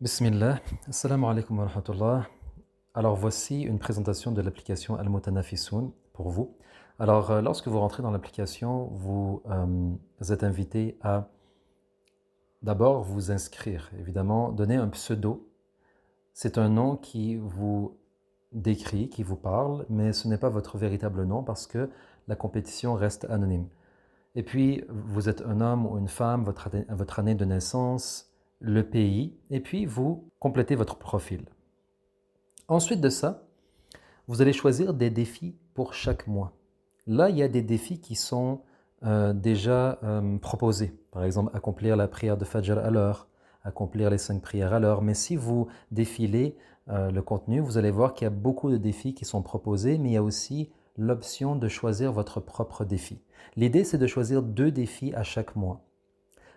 Bismillah, assalamu alaikum wa rahmatullah. Alors voici une présentation de l'application Al-Mutanafisoun pour vous. Alors lorsque vous rentrez dans l'application, vous êtes invité à d'abord vous inscrire. Évidemment, donner un pseudo. C'est un nom qui vous décrit, qui vous parle, mais ce n'est pas votre véritable nom parce que la compétition reste anonyme. Et puis, vous êtes un homme ou une femme, votre année de naissance, le pays, et puis vous complétez votre profil. Ensuite de ça, vous allez choisir des défis pour chaque mois. Là, il y a des défis qui sont déjà proposés. Par exemple, accomplir la prière de Fajr à l'heure, accomplir les 5 prières à l'heure. Mais si vous défilez le contenu, vous allez voir qu'il y a beaucoup de défis qui sont proposés, mais il y a aussi l'option de choisir votre propre défi. L'idée, c'est de choisir 2 défis à chaque mois.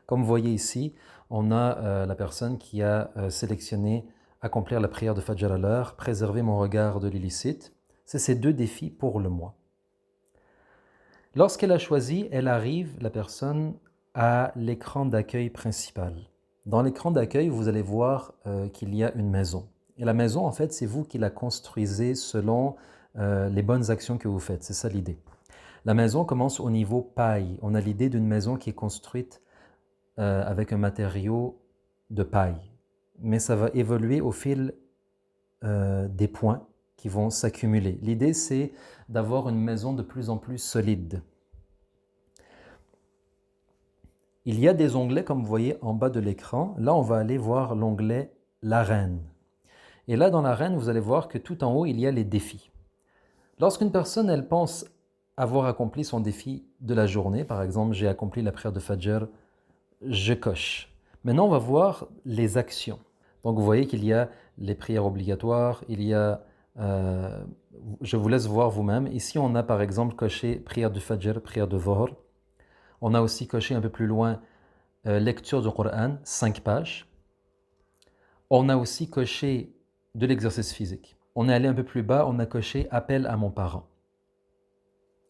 Comme vous voyez ici, on a la personne qui a sélectionné accomplir la prière de Fajr à l'heure, préserver mon regard de l'illicite. C'est ces 2 défis pour le mois. Lorsqu'elle a choisi, elle arrive, la personne, à l'écran d'accueil principal. Dans l'écran d'accueil, vous allez voir qu'il y a une maison. Et la maison, en fait, c'est vous qui la construisez selon les bonnes actions que vous faites. C'est ça l'idée. La maison commence au niveau paille. On a l'idée d'une maison qui est construite avec un matériau de paille. Mais ça va évoluer au fil des points qui vont s'accumuler. L'idée, c'est d'avoir une maison de plus en plus solide. Il y a des onglets, comme vous voyez en bas de l'écran. Là, on va aller voir l'onglet « L'arène ». Et là, dans l'arène, vous allez voir que tout en haut, il y a les défis. Lorsqu'une personne, elle pense avoir accompli son défi de la journée, par exemple, j'ai accompli la prière de Fajr, je coche. Maintenant, on va voir les actions. Donc, vous voyez qu'il y a les prières obligatoires, il y a, je vous laisse voir vous-même. Ici, on a par exemple coché prière de Fajr, prière de Dhuhr. On a aussi coché un peu plus loin lecture du Coran, 5 pages. On a aussi coché de l'exercice physique. On est allé un peu plus bas, on a coché appel à mon parent.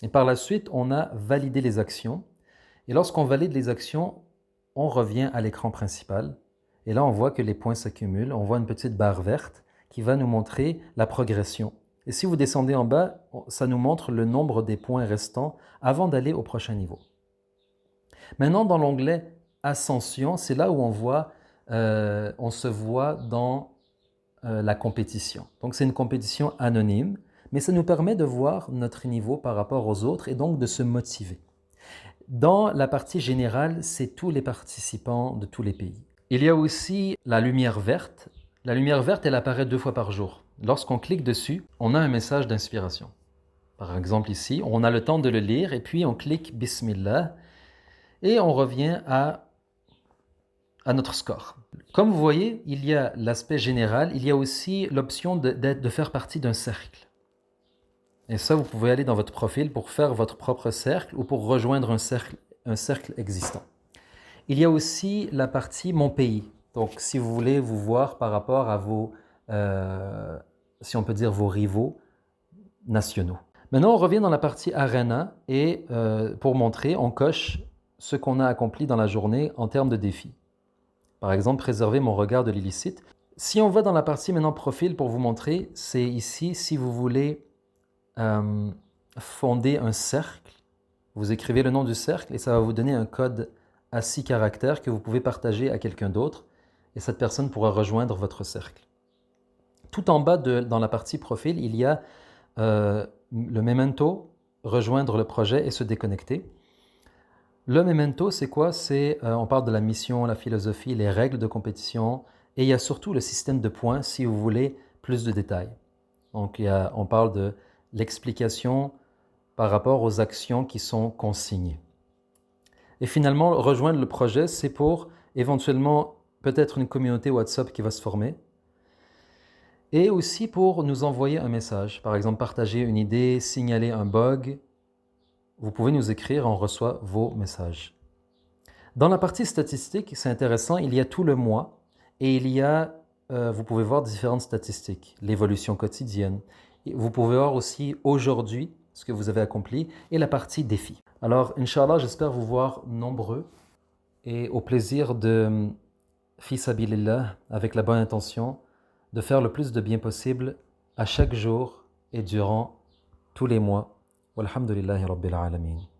Et par la suite, on a validé les actions. Et lorsqu'on valide les actions, on revient à l'écran principal. Et là, on voit que les points s'accumulent. On voit une petite barre verte qui va nous montrer la progression. Et si vous descendez en bas, ça nous montre le nombre des points restants avant d'aller au prochain niveau. Maintenant, dans l'onglet Ascension, c'est là où on se voit dans la compétition. Donc, c'est une compétition anonyme, mais ça nous permet de voir notre niveau par rapport aux autres et donc de se motiver. Dans la partie générale, c'est tous les participants de tous les pays. Il y a aussi la lumière verte. La lumière verte, elle apparaît 2 fois par jour. Lorsqu'on clique dessus, on a un message d'inspiration. Par exemple ici, on a le temps de le lire et puis on clique Bismillah et on revient à notre score. Comme vous voyez, il y a l'aspect général, il y a aussi l'option de faire partie d'un cercle. Et ça, vous pouvez aller dans votre profil pour faire votre propre cercle ou pour rejoindre un cercle existant. Il y a aussi la partie Mon pays. Donc, si vous voulez vous voir par rapport à vos, si on peut dire, vos rivaux nationaux. Maintenant, on revient dans la partie Arena et pour montrer, on coche ce qu'on a accompli dans la journée en termes de défis. Par exemple, préserver mon regard de l'illicite. Si on va dans la partie maintenant Profil pour vous montrer, c'est ici, si vous voulez fonder un cercle, vous écrivez le nom du cercle et ça va vous donner un code à 6 caractères que vous pouvez partager à quelqu'un d'autre et cette personne pourra rejoindre votre cercle. Tout en bas dans la partie profil, il y a le memento, rejoindre le projet et se déconnecter. Le memento, c'est quoi? On parle de la mission, la philosophie, les règles de compétition et il y a surtout le système de points si vous voulez plus de détails. Donc on parle de l'explication par rapport aux actions qui sont consignées. Et finalement, rejoindre le projet, c'est pour éventuellement peut-être une communauté WhatsApp qui va se former et aussi pour nous envoyer un message. Par exemple, partager une idée, signaler un bug. Vous pouvez nous écrire, on reçoit vos messages. Dans la partie statistique, c'est intéressant, il y a tout le mois et vous pouvez voir différentes statistiques, l'évolution quotidienne. Vous pouvez voir aussi aujourd'hui ce que vous avez accompli et la partie défi. Alors, Inch'Allah, j'espère vous voir nombreux et au plaisir de fi sabilillah, avec la bonne intention de faire le plus de bien possible à chaque jour et durant tous les mois. Walhamdulillahi Rabbil Alamin.